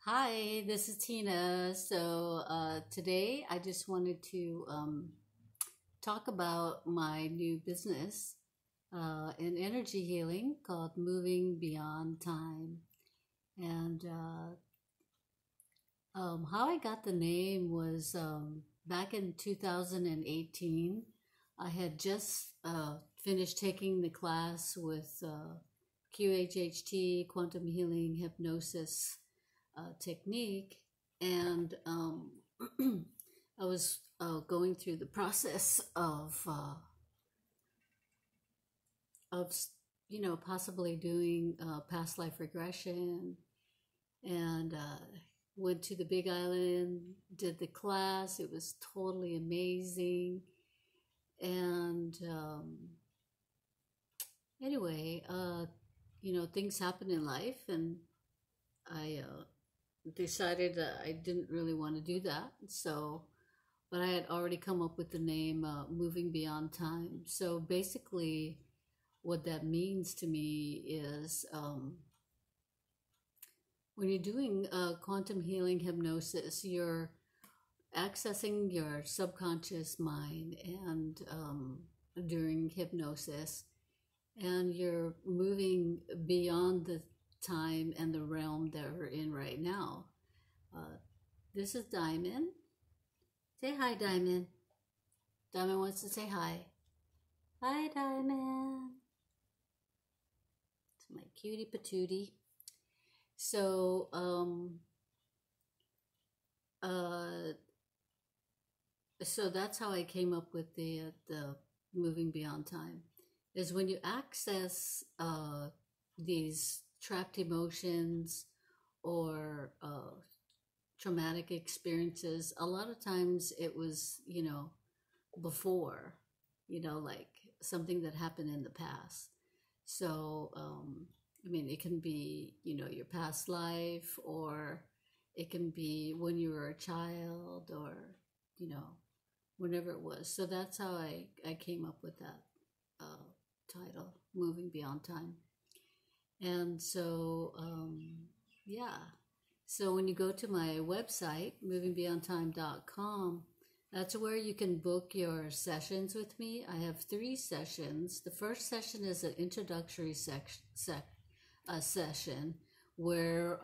Hi, this is Tina. Today I just wanted to talk about my new business in energy healing called Moving Beyond Time. And how I got the name was back in 2018. I had just finished taking the class with QHHT, quantum healing hypnosis technique, and I was going through the process of possibly doing past life regression, and went to the Big Island, did the class. It was totally amazing, and anyway, things happen in life, and I decided that I didn't really want to do that. But I had already come up with the name Moving Beyond Time. So basically, what that means to me is when you're doing quantum healing hypnosis, you're accessing your subconscious mind and during hypnosis, and you're moving beyond the time and the realm that we're in right now. This is Diamond. Say hi, Diamond. Diamond wants to say hi. Hi, Diamond. It's my cutie patootie. So, so that's how I came up with the moving beyond time. Is when you access these trapped emotions or traumatic experiences. A lot of times it was, before, like something that happened in the past. So, it can be, your past life, or it can be when you were a child, or, whenever it was. So that's how I came up with that title, Moving Beyond Time. And so, yeah. So when you go to my website, movingbeyondtime.com, that's where you can book your sessions with me. I have 3 sessions. The first session is an introductory session where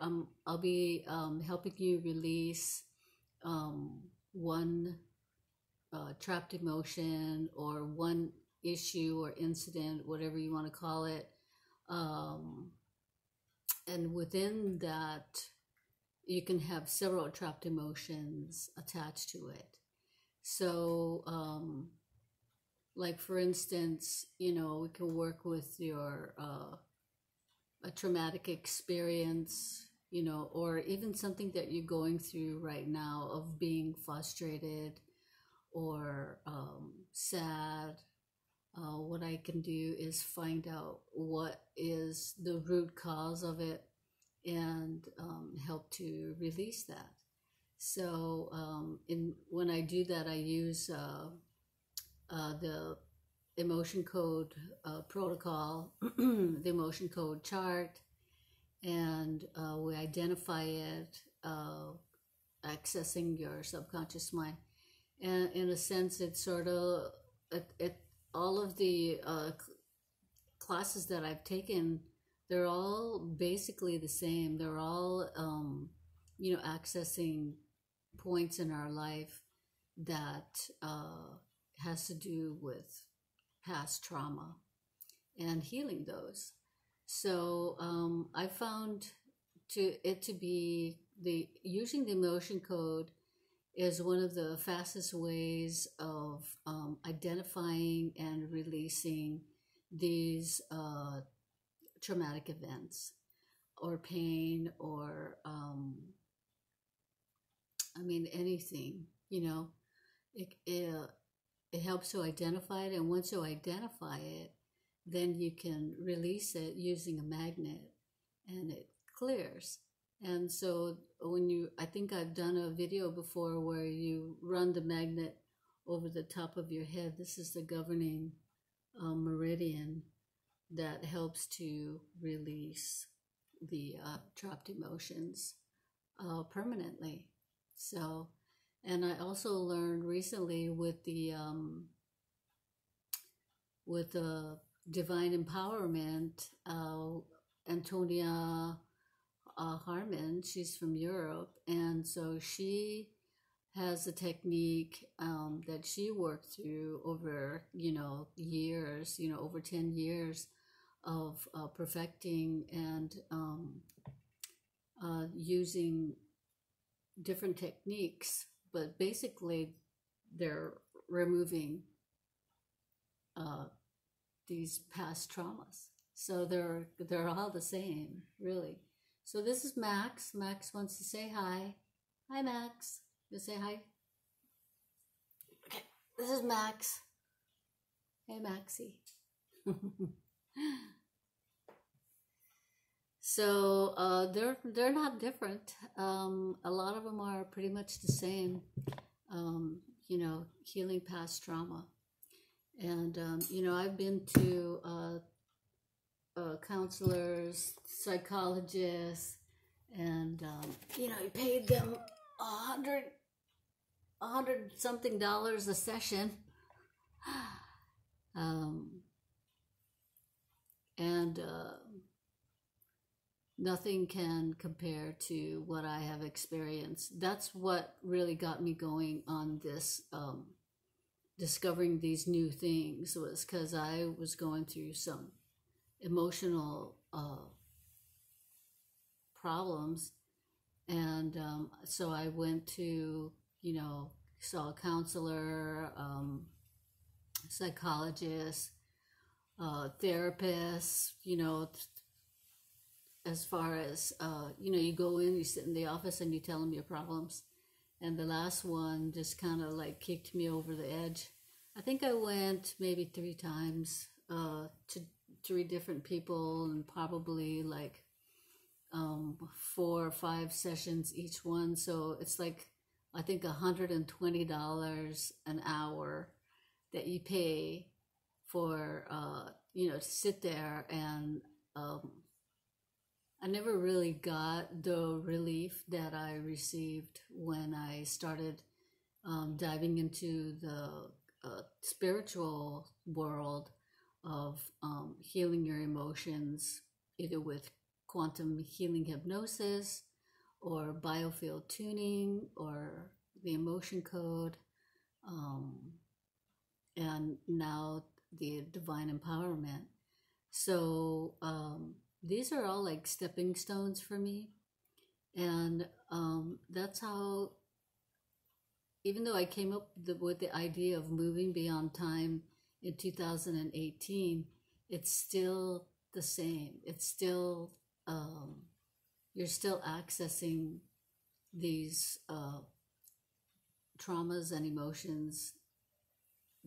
I'll be helping you release one trapped emotion or one issue or incident, whatever you want to call it. And within that, you can have several trapped emotions attached to it. So, like for instance, we can work with your a traumatic experience, or even something that you're going through right now of being frustrated or sad. What I can do is find out what is the root cause of it and help to release that. So when I do that, I use the emotion code protocol, the emotion code chart, and we identify it, accessing your subconscious mind. And in a sense, it's sort of, all of the classes that I've taken, they're all basically the same. They're all, accessing points in our life that has to do with past trauma and healing those. So I found it to be using the emotion code is one of the fastest ways of identifying and releasing these traumatic events or pain or anything. It helps to identify it, and once you identify it, then you can release it using a magnet, and it clears. And so I think I've done a video before where you run the magnet over the top of your head. This is the governing meridian that helps to release the trapped emotions permanently. So, and I also learned recently with the divine empowerment, Antonia Harmon, she's from Europe, and so she has a technique that she worked through over, years, over 10 years of perfecting and using different techniques, but basically they're removing uh, these past traumas. So they're all the same, really. So this is Max. Max wants to say hi. Hi, Max. You say hi. Okay, this is Max. Hey, Maxie. So they're not different. A lot of them are pretty much the same. Healing past trauma, and I've been to counselors, psychologists, and you paid them a hundred something dollars a session, and nothing can compare to what I have experienced. That's what really got me going on this, discovering these new things, was because I was going through some emotional problems. And so I went to, saw a counselor, psychologist, therapist, as far as, you go in, you sit in the office and you tell them your problems. And the last one just kind of like kicked me over the edge. I think I went maybe 3 times to 3 different people, and probably like 4 or 5 sessions each one. So it's like, I think $120 an hour that you pay for, to sit there. And I never really got the relief that I received when I started diving into the spiritual world of healing your emotions, either with quantum healing hypnosis or biofield tuning or the emotion code, and now the divine empowerment. So these are all like stepping stones for me. And that's how, even though I came up with the idea of moving beyond time in 2018, it's still the same. It's still, you're still accessing these traumas and emotions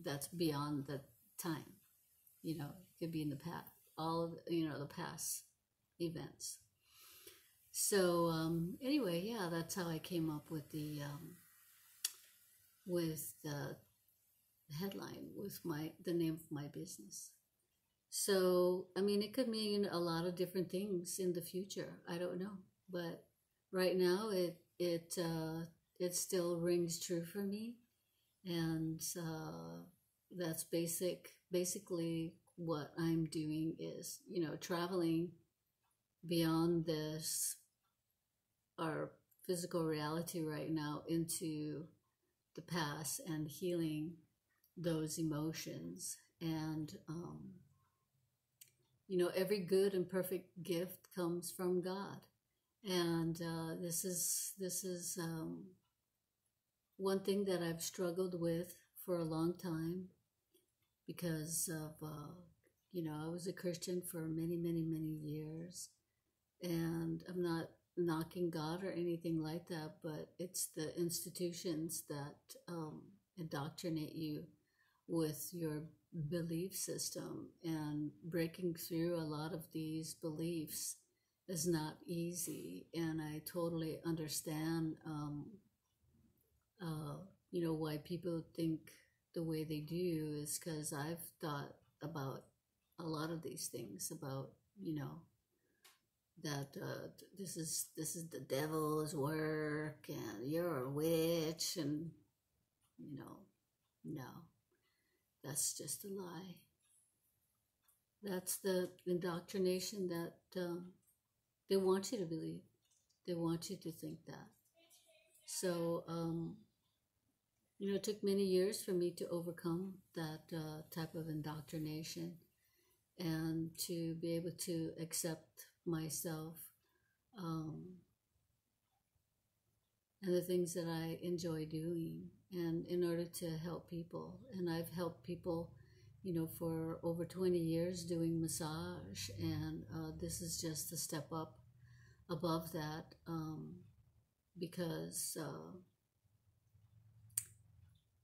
that's beyond the time. It could be in the past, all of, the past events. So anyway, yeah, that's how I came up with the headline, with the name of my business. So I mean, it could mean a lot of different things in the future. I don't know, but right now it still rings true for me, and that's basically what I'm doing is, traveling beyond this, our physical reality right now, into the past and healing those emotions. And every good and perfect gift comes from God. And this is one thing that I've struggled with for a long time, because of I was a Christian for many, many, many years, and I'm not knocking God or anything like that, but it's the institutions that indoctrinate you with your belief system, and breaking through a lot of these beliefs is not easy. And I totally understand why people think the way they do, is because I've thought about a lot of these things, about that this is the devil's work and you're a witch, and no, that's just a lie. That's the indoctrination that they want you to believe. They want you to think that. So it took many years for me to overcome that type of indoctrination and to be able to accept myself and the things that I enjoy doing, and in order to help people. And I've helped people, for over 20 years doing massage, and this is just a step up above that, because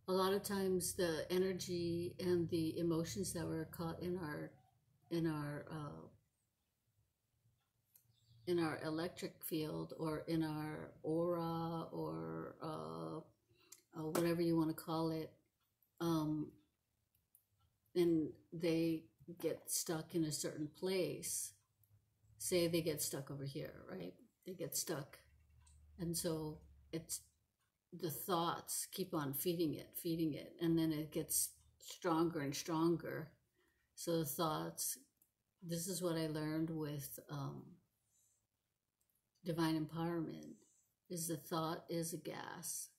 a lot of times the energy and the emotions that were caught in our electric field, or in our aura, or whatever you want to call it, and they get stuck in a certain place. Say they get stuck over here, right? They get stuck, and so it's the thoughts keep on feeding it, and then it gets stronger and stronger. So the thoughts, this is what I learned with divine empowerment, is the thought is a gas.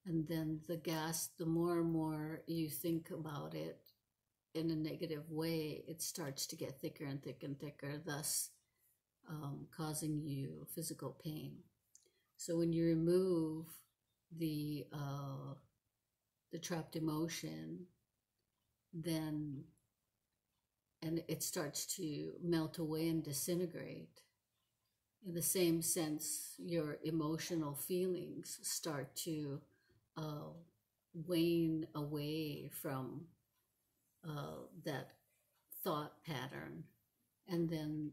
And then the gas, the more and more you think about it in a negative way, it starts to get thicker and thicker and thicker, thus causing you physical pain. So when you remove the trapped emotion, then, and it starts to melt away and disintegrate. In the same sense, your emotional feelings start to wane away from that thought pattern, and then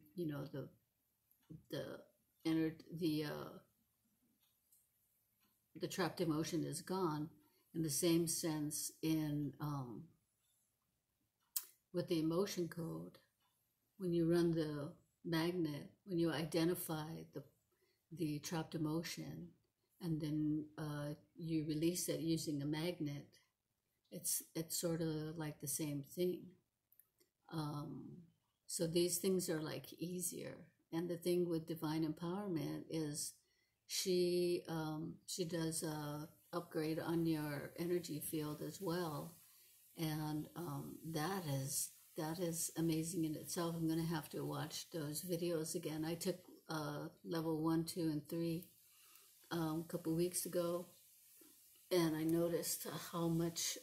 the trapped emotion is gone. In the same sense, in with the emotion code, when you run the magnet, when you identify the trapped emotion, and then you release it using a magnet, it's sort of like the same thing. So these things are like easier. And the thing with divine empowerment is she does a upgrade on your energy field as well, and that is amazing in itself. I'm going to have to watch those videos again. I took level 1, 2, and 3 a couple weeks ago, and I noticed how much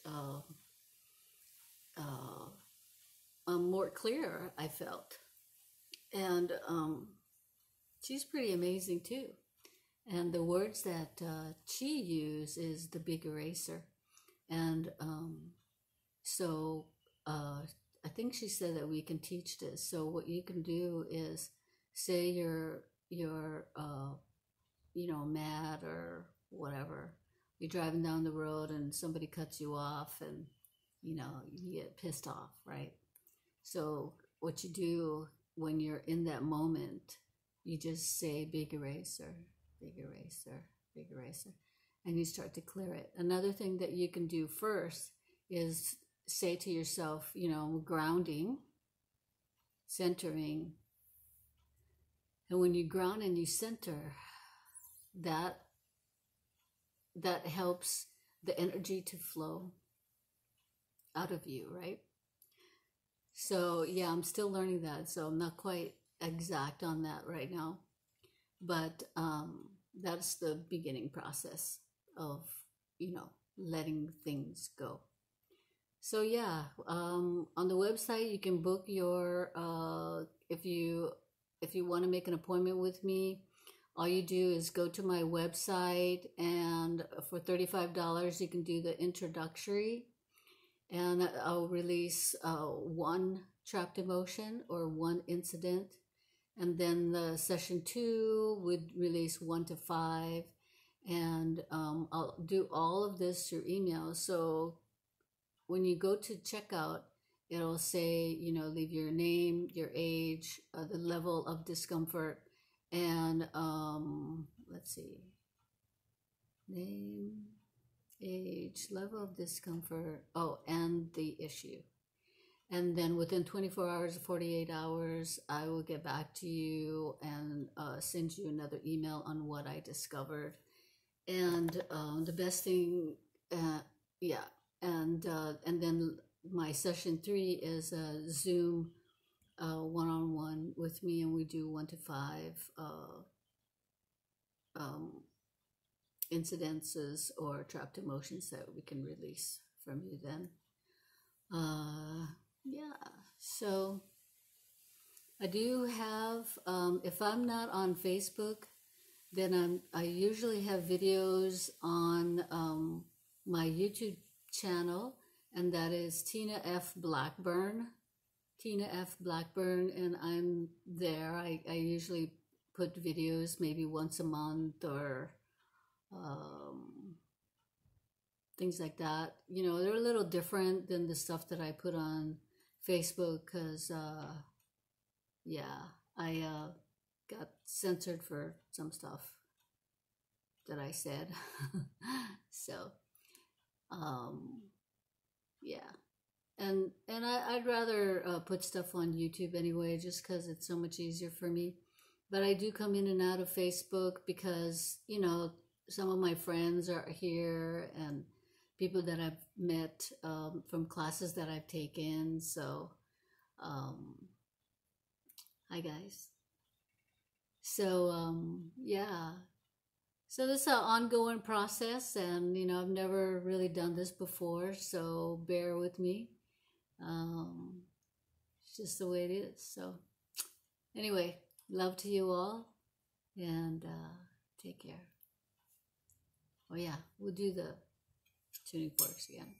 more clear I felt. And she's pretty amazing too. And the words that she used is the big eraser. And so I think she said that we can teach this. So what you can do is, say you're mad or whatever. You're driving down the road and somebody cuts you off, and you get pissed off, right? So what you do when you're in that moment, you just say big eraser, big eraser, big eraser, and you start to clear it. Another thing that you can do first is say to yourself, grounding, centering. And when you ground and you center, that helps the energy to flow out of you, right? So yeah, I'm still learning that, so I'm not quite exact on that right now, but that's the beginning process of letting things go. So yeah, on the website you can book your if you want to make an appointment with me, all you do is go to my website, and for $35 you can do the introductory, and I'll release one trapped emotion or one incident, and then the session 2 would release 1 to 5, and I'll do all of this through email. So when you go to checkout, it'll say, you know, leave your name, your age, the level of discomfort, and let's see, name, age, level of discomfort, oh, and the issue. And then within 24 hours or 48 hours, I will get back to you and send you another email on what I discovered. And the best thing, yeah, and then my session 3 is a Zoom one-on-one with me, and we do 1 to 5 incidences or trapped emotions that we can release from you then. Yeah, so I do have, if I'm not on Facebook, then I usually have videos on my YouTube channel, and that is Tina F. Blackburn. Tina F. Blackburn, and I'm there. I usually put videos maybe once a month or things like that. You know, they're a little different than the stuff that I put on Facebook because, yeah, I got censored for some stuff that I said. So, yeah. And I'd rather put stuff on YouTube anyway, just because it's so much easier for me. But I do come in and out of Facebook because, you know, some of my friends are here and people that I've met from classes that I've taken. So, hi guys. So, yeah. So this is an ongoing process, and you know, I've never really done this before, so bear with me. It's just the way it is. So, anyway, love to you all, and take care. Oh yeah, we'll do the tuning forks again.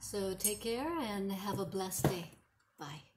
So take care and have a blessed day. Bye.